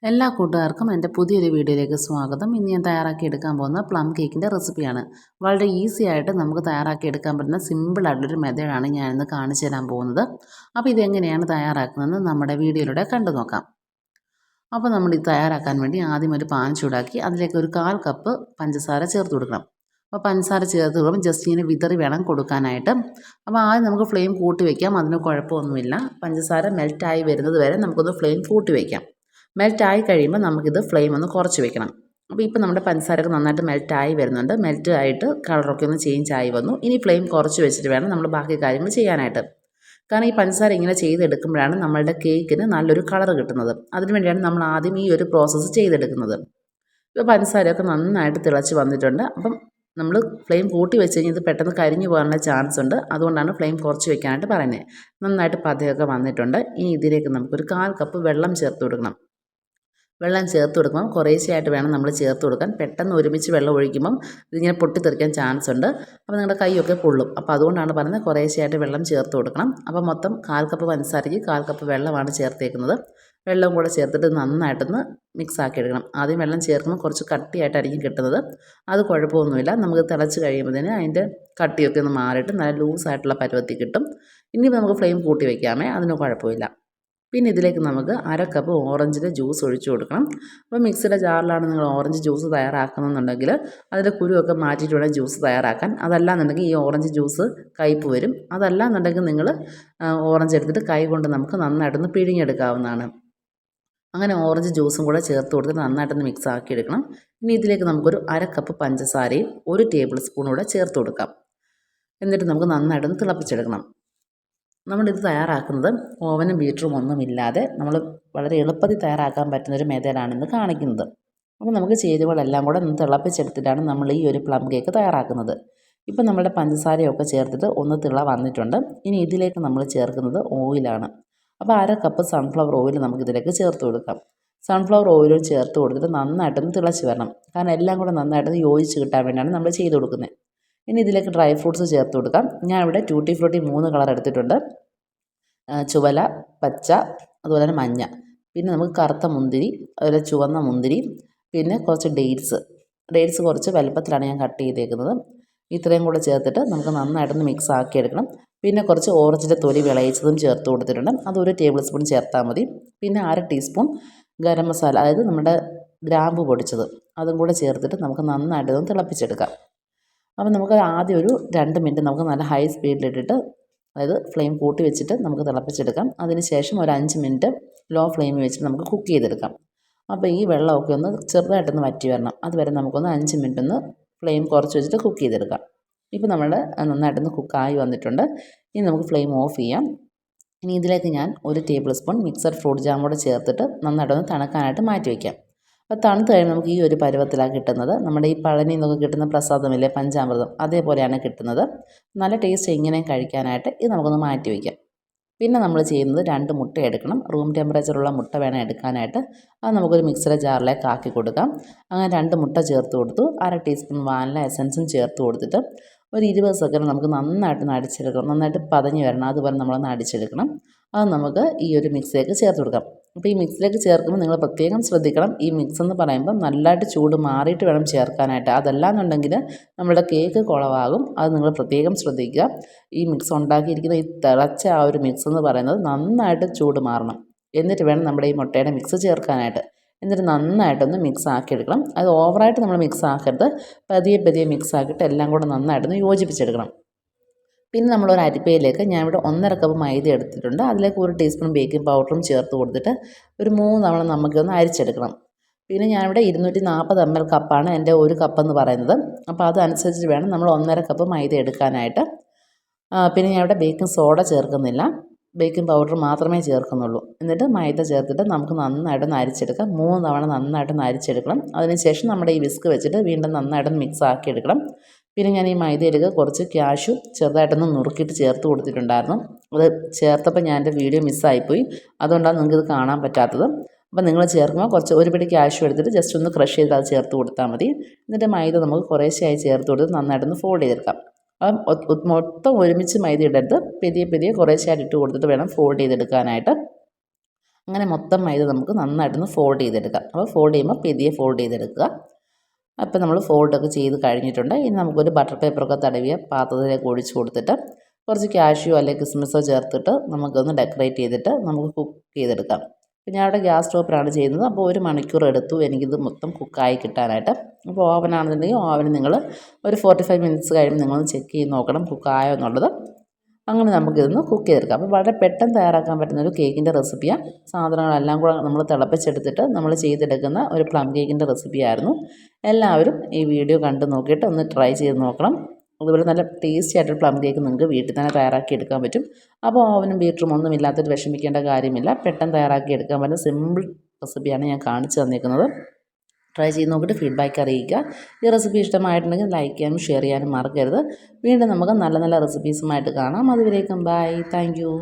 എല്ലാ കൂട്ടുകാർക്കും എൻ്റെ പുതിയൊരു വീഡിയോയിലേക്ക് സ്വാഗതം. ഇന്ന് ഞാൻ തയ്യാറാക്കിയെടുക്കാൻ പോകുന്ന പ്ലം കേക്കിൻ്റെ റെസിപ്പിയാണ്. വളരെ ഈസി ആയിട്ട് നമുക്ക് തയ്യാറാക്കിയെടുക്കാൻ പറ്റുന്ന സിമ്പിളായിട്ടുള്ളൊരു മെത്തേഡാണ് ഞാനിന്ന് കാണിച്ചു തരാൻ പോകുന്നത്. അപ്പോൾ ഇതെങ്ങനെയാണ് തയ്യാറാക്കുന്നതെന്ന് നമ്മുടെ വീഡിയോയിലൂടെ കണ്ടു നോക്കാം. അപ്പോൾ നമ്മൾ ഇത് തയ്യാറാക്കാൻ വേണ്ടി ആദ്യം ഒരു പാൻ ചൂടാക്കി അതിലേക്ക് ഒരു 1/4 കപ്പ് പഞ്ചസാര ചേർത്ത് കൊടുക്കണം. അപ്പോൾ പഞ്ചസാര ചേർത്ത് കൊടുക്കുമ്പോൾ ജസ്റ്റ് ഇങ്ങനെ വിതറി വേണം കൊടുക്കാനായിട്ട്. അപ്പോൾ ആദ്യം നമുക്ക് ഫ്ലെയിം കൂട്ടി വയ്ക്കാം, അതിന് കുഴപ്പമൊന്നുമില്ല. പഞ്ചസാര മെൽറ്റായി വരുന്നത് വരെ നമുക്കൊന്ന് ഫ്ലെയിം കൂട്ടി വയ്ക്കാം. മെൽറ്റായി കഴിയുമ്പോൾ നമുക്കിത് ഫ്ലെയിം ഒന്ന് കുറച്ച് വെക്കണം. അപ്പോൾ ഇപ്പോൾ നമ്മുടെ പഞ്ചസാരയൊക്കെ നന്നായിട്ട് മെൽറ്റായി വരുന്നുണ്ട്. മെൽറ്റ് ആയിട്ട് കളറൊക്കെ ഒന്ന് ചേഞ്ച് ആയി വന്നു. ഇനി ഫ്ലെയിം കുറച്ച് വെച്ചിട്ട് വേണം നമ്മൾ ബാക്കി കാര്യങ്ങൾ ചെയ്യാനായിട്ട്. കാരണം ഈ പഞ്ചസാര ഇങ്ങനെ ചെയ്തെടുക്കുമ്പോഴാണ് നമ്മളുടെ കേക്കിന് നല്ലൊരു കളർ കിട്ടുന്നത്. അതിനുവേണ്ടിയാണ് നമ്മൾ ആദ്യം ഈ ഒരു പ്രോസസ്സ് ചെയ്തെടുക്കുന്നത്. ഇപ്പോൾ പഞ്ചസാരയൊക്കെ നന്നായിട്ട് തിളച്ച് വന്നിട്ടുണ്ട്. അപ്പം നമ്മൾ ഫ്ലെയിം കൂട്ടി വെച്ച് കഴിഞ്ഞാൽ ഇത് പെട്ടെന്ന് കരിഞ്ഞു പോകാനുള്ള ചാൻസ് ഉണ്ട്. അതുകൊണ്ടാണ് ഫ്ലെയിം കുറച്ച് വെക്കാനായിട്ട് പറയുന്നത്. നന്നായിട്ട് പതയൊക്കെ വന്നിട്ടുണ്ട്. ഇനി ഇതിലേക്ക് നമുക്കൊരു 1/4 കപ്പ് വെള്ളം ചേർത്ത് കൊടുക്കണം. വെള്ളം ചേർത്ത് കൊടുക്കുമ്പം കുറേശ്ശെയായിട്ട് വേണം നമ്മൾ ചേർത്ത് കൊടുക്കാൻ. പെട്ടെന്ന് ഒരുമിച്ച് വെള്ളം ഒഴിക്കുമ്പം ഇതിങ്ങനെ പൊട്ടിത്തെറിക്കാൻ ചാൻസ് ഉണ്ട്. അപ്പോൾ നിങ്ങളുടെ കൈയൊക്കെ പൊള്ളും. അപ്പോൾ അതുകൊണ്ടാണ് പറയുന്നത് കുറേശ്ശെയായിട്ട് വെള്ളം ചേർത്ത് കൊടുക്കണം. അപ്പോൾ മൊത്തം 1/4 കപ്പ് പഞ്ചസാരയ്ക്ക് 1/4 കപ്പ് വെള്ളമാണ് ചേർത്തേക്കുന്നത്. വെള്ളം കൂടെ ചേർത്തിട്ട് നന്നായിട്ടൊന്ന് മിക്സ് ആക്കി എടുക്കണം. ആദ്യം വെള്ളം ചേർക്കുമ്പോൾ കുറച്ച് കട്ടിയായിട്ടായിരിക്കും കിട്ടുന്നത്. അത് കുഴപ്പമൊന്നുമില്ല. നമുക്ക് തിളച്ച് കഴിയുമ്പോഴത്തേന് അതിൻ്റെ കട്ടിയൊക്കെ ഒന്ന് മാറിയിട്ട് നല്ല ലൂസായിട്ടുള്ള പരുവത്തിൽ കിട്ടും. ഇനി നമുക്ക് ഫ്ലെയിം കൂട്ടി വയ്ക്കാമേ, അതിന് കുഴപ്പമില്ല. പിന്നെ ഇതിലേക്ക് നമുക്ക് 1/2 കപ്പ് ഓറഞ്ചിൻ്റെ ജ്യൂസ് ഒഴിച്ചു കൊടുക്കണം. അപ്പോൾ മിക്സിയുടെ ജാറിലാണ് നിങ്ങൾ ഓറഞ്ച് ജ്യൂസ് തയ്യാറാക്കുന്നതെന്നുണ്ടെങ്കിൽ അതിൻ്റെ കുരുവൊക്കെ മാറ്റിയിട്ട് വേണം ജ്യൂസ് തയ്യാറാക്കാൻ. അതല്ലാന്നുണ്ടെങ്കിൽ ഈ ഓറഞ്ച് ജ്യൂസ് കയ്പ്പ് വരും. അതല്ലാന്നുണ്ടെങ്കിൽ നിങ്ങൾ ഓറഞ്ച് എടുത്തിട്ട് കൈ കൊണ്ട് നമുക്ക് നന്നായിട്ടൊന്ന് പിഴിഞ്ഞെടുക്കാവുന്നതാണ്. അങ്ങനെ ഓറഞ്ച് ജ്യൂസും കൂടെ ചേർത്ത് കൊടുത്ത് നന്നായിട്ടൊന്ന് മിക്സ് ആക്കി എടുക്കണം. ഇനി ഇതിലേക്ക് നമുക്കൊരു 1/2 കപ്പ് പഞ്ചസാരയും 1 ടേബിൾ സ്പൂൺ കൂടെ ചേർത്ത് കൊടുക്കാം. എന്നിട്ട് നമുക്ക് നന്നായിട്ടൊന്ന് തിളപ്പിച്ചെടുക്കണം. നമ്മളിത് തയ്യാറാക്കുന്നത് ഓവനും ബീറ്ററും ഒന്നുമില്ലാതെ നമ്മൾ വളരെ എളുപ്പത്തിൽ തയ്യാറാക്കാൻ പറ്റുന്നൊരു മെത്തേഡാണിന്ന് കാണിക്കുന്നത്. അപ്പോൾ നമുക്ക് ചേരുവകളെല്ലാം കൂടെ ഒന്ന് തിളപ്പിച്ചെടുത്തിട്ടാണ് നമ്മൾ ഈ ഒരു പ്ലം കേക്ക് തയ്യാറാക്കുന്നത്. ഇപ്പം നമ്മുടെ പഞ്ചസാരയൊക്കെ ചേർത്തിട്ട് ഒന്ന് തിള വന്നിട്ടുണ്ട്. ഇനി ഇതിലേക്ക് നമ്മൾ ചേർക്കുന്നത് ഓയിലാണ്. അപ്പോൾ 1/2 കപ്പ് സൺഫ്ലവർ ഓയിൽ നമുക്കിതിലേക്ക് ചേർത്ത് കൊടുക്കാം. സൺഫ്ലവർ ഓയിലും ചേർത്ത് കൊടുത്തിട്ട് നന്നായിട്ടൊന്ന് തിളച്ച് വരണം. കാരണം എല്ലാം കൂടെ നന്നായിട്ടൊന്ന് യോജിച്ച് കിട്ടാൻ വേണ്ടിയാണ് നമ്മൾ ചെയ്ത് കൊടുക്കുന്നത്. ഇനി ഇതിലേക്ക് ഡ്രൈ ഫ്രൂട്ട്സ് ചേർത്ത് കൊടുക്കാം. ഞാൻ ഇവിടെ ട്യൂട്ടി ഫ്രൂട്ടി 3 കളർ എടുത്തിട്ടുണ്ട്. ചുവല, പച്ച, അതുപോലെ തന്നെ മഞ്ഞ. പിന്നെ നമുക്ക് കറുത്ത മുന്തിരി, അതുപോലെ ചുവന്ന മുന്തിരി, പിന്നെ കുറച്ച് ഡേറ്റ്സ് കുറച്ച് വലുപ്പത്തിലാണ് ഞാൻ കട്ട് ചെയ്തേക്കുന്നത്. ഇത്രയും കൂടെ ചേർത്തിട്ട് നമുക്ക് നന്നായിട്ടൊന്ന് മിക്സ് ആക്കിയെടുക്കണം. പിന്നെ കുറച്ച് ഓറഞ്ചിൻ്റെ തൊലി വിളയിച്ചതും ചേർത്ത് കൊടുത്തിട്ടുണ്ട്. അത് 1 ടേബിൾ സ്പൂൺ ചേർത്താൽ മതി. പിന്നെ 1/2 ടീസ്പൂൺ ഗരം മസാല, അതായത് നമ്മുടെ ഗ്രാമ്പു പൊടിച്ചത്, അതും കൂടെ ചേർത്തിട്ട് നമുക്ക് നന്നായിട്ടൊന്ന് തിളപ്പിച്ചെടുക്കാം. അപ്പോൾ നമുക്ക് ആദ്യം ഒരു 2 മിനിറ്റ് നമുക്ക് നല്ല ഹൈ സ്പീഡിലിട്ടിട്ട്, അതായത് ഫ്ലെയിം കൂട്ടി വെച്ചിട്ട് നമുക്ക് തിളപ്പിച്ചെടുക്കാം. അതിന് ശേഷം ഒരു 5 മിനിറ്റ് ലോ ഫ്ലെയിമിൽ വെച്ചിട്ട് നമുക്ക് കുക്ക് ചെയ്തെടുക്കാം. അപ്പോൾ ഈ വെള്ളമൊക്കെ ഒന്ന് ചെറുതായിട്ടൊന്ന് വറ്റി വരണം. അതുവരെ നമുക്കൊന്ന് 5 മിനിറ്റ് ഒന്ന് ഫ്ലെയിം കുറച്ച് വെച്ചിട്ട് കുക്ക് ചെയ്തെടുക്കാം. ഇപ്പോൾ നമ്മുടെ നന്നായിട്ടൊന്ന് കുക്കായി വന്നിട്ടുണ്ട്. ഇനി നമുക്ക് ഫ്ലെയിം ഓഫ് ചെയ്യാം. ഇനി ഇതിലേക്ക് ഞാൻ 1 table spoon mixed fruit jam കൂടെ ചേർത്തിട്ട് നന്നായിട്ടൊന്ന് തണുക്കാനായിട്ട് മാറ്റി വയ്ക്കാം. അപ്പോൾ തണുത്ത് കഴിയുമ്പോൾ നമുക്ക് ഈ ഒരു പരുവത്തിലാണ് കിട്ടുന്നത്. നമ്മുടെ ഈ പഴനിയിൽ നിന്നൊക്കെ കിട്ടുന്ന പ്രസാദമില്ലേ, പഞ്ചാമൃതം, അതേപോലെയാണ് കിട്ടുന്നത്. നല്ല ടേസ്റ്റ് ഇങ്ങനെ കഴിക്കാനായിട്ട് ഇത് നമുക്കൊന്ന് മാറ്റി വയ്ക്കാം. പിന്നെ നമ്മൾ ചെയ്യുന്നത് 2 മുട്ട എടുക്കണം. റൂം ടെമ്പറേച്ചറുള്ള മുട്ട വേണം എടുക്കാനായിട്ട്. അത് നമുക്കൊരു മിക്സിയുടെ ജാറിലേക്ക് ആക്കി കൊടുക്കാം. അങ്ങനെ 2 മുട്ട ചേർത്ത് കൊടുത്തു. 1/2 ടീസ്പൂൺ വാനില എസൻസും ചേർത്ത് കൊടുത്തിട്ട് ഒരു 20 സെക്കൻഡ് നമുക്ക് നന്നായിട്ടൊന്ന് അടിച്ചെടുക്കണം. നന്നായിട്ട് പതഞ്ഞ് വരണം, അതുപോലെ നമ്മളൊന്ന് അടിച്ചെടുക്കണം. അത് നമുക്ക് ഈ ഒരു മിക്സിലേക്ക് ചേർത്ത് കൊടുക്കാം. അപ്പോൾ ഈ മിക്സിലേക്ക് ചേർക്കുമ്പോൾ നിങ്ങൾ പ്രത്യേകം ശ്രദ്ധിക്കണം. ഈ മിക്സ് എന്ന് പറയുമ്പോൾ നല്ലതായിട്ട് ചൂട് മാറിയിട്ട് വേണം ചേർക്കാനായിട്ട്. അതല്ലാന്നുണ്ടെങ്കിൽ നമ്മുടെ കേക്ക് കുളവാകും. അത് നിങ്ങൾ പ്രത്യേകം ശ്രദ്ധിക്കുക. ഈ മിക്സ് ഉണ്ടാക്കിയിരിക്കുന്ന ഈ തിളച്ച ആ ഒരു മിക്സ് എന്ന് പറയുന്നത് നന്നായിട്ട് ചൂട് മാറണം. എന്നിട്ട് വേണം നമ്മുടെ ഈ മുട്ടയുടെ മിക്സ് ചേർക്കാനായിട്ട്. എന്നിട്ട് നന്നായിട്ടൊന്ന് മിക്സ് ആക്കിയെടുക്കണം. അത് ഓവറായിട്ട് നമ്മൾ മിക്സ് ആക്കരുത്. പതിയെ മിക്സ് ആക്കിയിട്ട് എല്ലാം കൂടെ നന്നായിട്ടൊന്ന് യോജിപ്പിച്ചെടുക്കണം. പിന്നെ നമ്മളൊരു അരിപ്പയിലേക്ക് ഞാനിവിടെ 1/2 കപ്പ് മൈദ എടുത്തിട്ടുണ്ട്. അതിലേക്ക് 1 ടീസ്പൂൺ ബേക്കിംഗ് പൗഡറും ചേർത്ത് കൊടുത്തിട്ട് ഒരു 3 തവണ നമുക്കൊന്ന് അരിച്ചെടുക്കണം. പിന്നെ ഞാനിവിടെ 240 ml കപ്പാണ് എൻ്റെ 1 കപ്പെന്ന് പറയുന്നത്. അപ്പോൾ അതനുസരിച്ച് വേണം നമ്മൾ 1/2 കപ്പ് മൈദ എടുക്കാനായിട്ട്. പിന്നെ ഞാനിവിടെ ബേക്കിംഗ് സോഡ ചേർക്കുന്നില്ല, ബേക്കിംഗ് പൗഡർ മാത്രമേ ചേർക്കുന്നുള്ളൂ. എന്നിട്ട് മൈദ ചേർത്തിട്ട് നമുക്ക് നന്നായിട്ടൊന്ന് അരിച്ചെടുക്കാം. 3 തവണ നന്നായിട്ടൊന്ന് അരിച്ചെടുക്കണം. അതിനുശേഷം നമ്മുടെ ഈ വിസ്ക് വെച്ചിട്ട് വീണ്ടും നന്നായിട്ടൊന്ന് മിക്സ് ആക്കിയെടുക്കണം. പിന്നെ ഞാൻ ഈ മൈദയിലേക്ക് കുറച്ച് ക്യാഷ്യൂ ചെറുതായിട്ടൊന്ന് നുറുക്കിയിട്ട് ചേർത്ത് കൊടുത്തിട്ടുണ്ടായിരുന്നു. അത് ചേർത്തപ്പോൾ ഞാൻ എൻ്റെ വീഡിയോ മിസ്സായിപ്പോയി. അതുകൊണ്ടാണ് നിങ്ങൾക്കിത് കാണാൻ പറ്റാത്തത്. അപ്പോൾ നിങ്ങൾ ചേർക്കുമ്പോൾ കുറച്ച് ഒരു പിടി ക്യാഷ്യൂ എടുത്തിട്ട് ജസ്റ്റ് ഒന്ന് ക്രഷ് ചെയ്ത് അത് ചേർത്ത് കൊടുത്താൽ മതി. എന്നിട്ട് മൈദ നമുക്ക് കുറേശ്ശെയായി ചേർത്ത് കൊടുത്ത് നന്നായിട്ടൊന്ന് ഫോൾഡ് ചെയ്തെടുക്കാം. മൊത്തം ഒരുമിച്ച് മൈദ ഇടരുത്. പതിയെ കുറേശ്ശെയായിട്ട് ഇട്ട് കൊടുത്തിട്ട് വേണം ഫോൾഡ് ചെയ്തെടുക്കാനായിട്ട്. അങ്ങനെ മൊത്തം മൈദ നമുക്ക് നന്നായിട്ടൊന്ന് ഫോൾഡ് ചെയ്തെടുക്കാം. അപ്പോൾ ഫോൾഡ് ചെയ്യുമ്പോൾ പെതിയെ ഫോൾഡ് ചെയ്തെടുക്കുക. അപ്പോൾ നമ്മൾ ഫോൾഡൊക്കെ ചെയ്ത് കഴിഞ്ഞിട്ടുണ്ട്. ഇനി നമുക്കൊരു ബട്ടർ പേപ്പറൊക്കെ തടവിയ പാത്രത്തിലേക്ക് ഒഴിച്ച് കൊടുത്തിട്ട് കുറച്ച് കാഷ്യൂ അല്ലെങ്കിൽ കിസ്മിസോ ചേർത്തിട്ട് നമുക്കൊന്ന് ഡെക്കറേറ്റ് ചെയ്തിട്ട് നമുക്ക് കുക്ക് ചെയ്തെടുക്കാം. അപ്പോൾ ഞാൻ ഇവിടെ ഗ്യാസ് സ്റ്റോപ്പിലാണ് ചെയ്യുന്നത്. അപ്പോൾ 1 മണിക്കൂർ എടുത്തു എനിക്കിത് മൊത്തം കുക്കായി കിട്ടാനായിട്ട്. അപ്പോൾ ഓവനാണെന്നുണ്ടെങ്കിൽ ഓവൻ നിങ്ങൾ ഒരു 45 മിനിറ്റ്സ് കഴിയുമ്പോൾ നിങ്ങളൊന്ന് ചെക്ക് ചെയ്ത് നോക്കണം കുക്കായോ എന്നുള്ളത്. അങ്ങനെ നമുക്കിതൊന്ന് കുക്ക് ചെയ്തെടുക്കാം. അപ്പോൾ വളരെ പെട്ടെന്ന് തയ്യാറാക്കാൻ പറ്റുന്നൊരു കേക്കിൻ്റെ റെസിപ്പിയാണ്. സാധനങ്ങളെല്ലാം കൂടെ നമ്മൾ തിളപ്പിച്ചെടുത്തിട്ട് നമ്മൾ ചെയ്തെടുക്കുന്ന ഒരു പ്ലം കേക്കിൻ്റെ റെസിപ്പിയായിരുന്നു. എല്ലാവരും ഈ വീഡിയോ കണ്ട് നോക്കിയിട്ട് ഒന്ന് ട്രൈ ചെയ്ത് നോക്കണം. അതുപോലെ നല്ല ടേസ്റ്റി ആയിട്ടൊരു പ്ലം കേക്ക് നിങ്ങൾക്ക് വീട്ടിൽ തന്നെ തയ്യാറാക്കി എടുക്കാൻ പറ്റും. അപ്പോൾ ഓവനും ബീറ്ററും ഒന്നും ഇല്ലാത്തൊരു വിഷമിക്കേണ്ട കാര്യമില്ല. പെട്ടെന്ന് തയ്യാറാക്കി എടുക്കാൻ പറ്റുന്ന സിമ്പിൾ റെസിപ്പിയാണ് ഞാൻ കാണിച്ചു തന്നിരിക്കുന്നത്. ട്രൈ ചെയ്ത് നോക്കിയിട്ട് ഫീഡ്ബാക്ക് അറിയിക്കുക. ഈ റെസിപ്പി ഇഷ്ടമായിട്ടുണ്ടെങ്കിൽ ലൈക്ക് ചെയ്യാനും ഷെയർ ചെയ്യാനും മറക്കരുത്. വീണ്ടും നമുക്ക് നല്ല നല്ല റെസിപ്പീസുമായിട്ട് കാണാം. അതുവരേക്കും ബൈ. Thank you.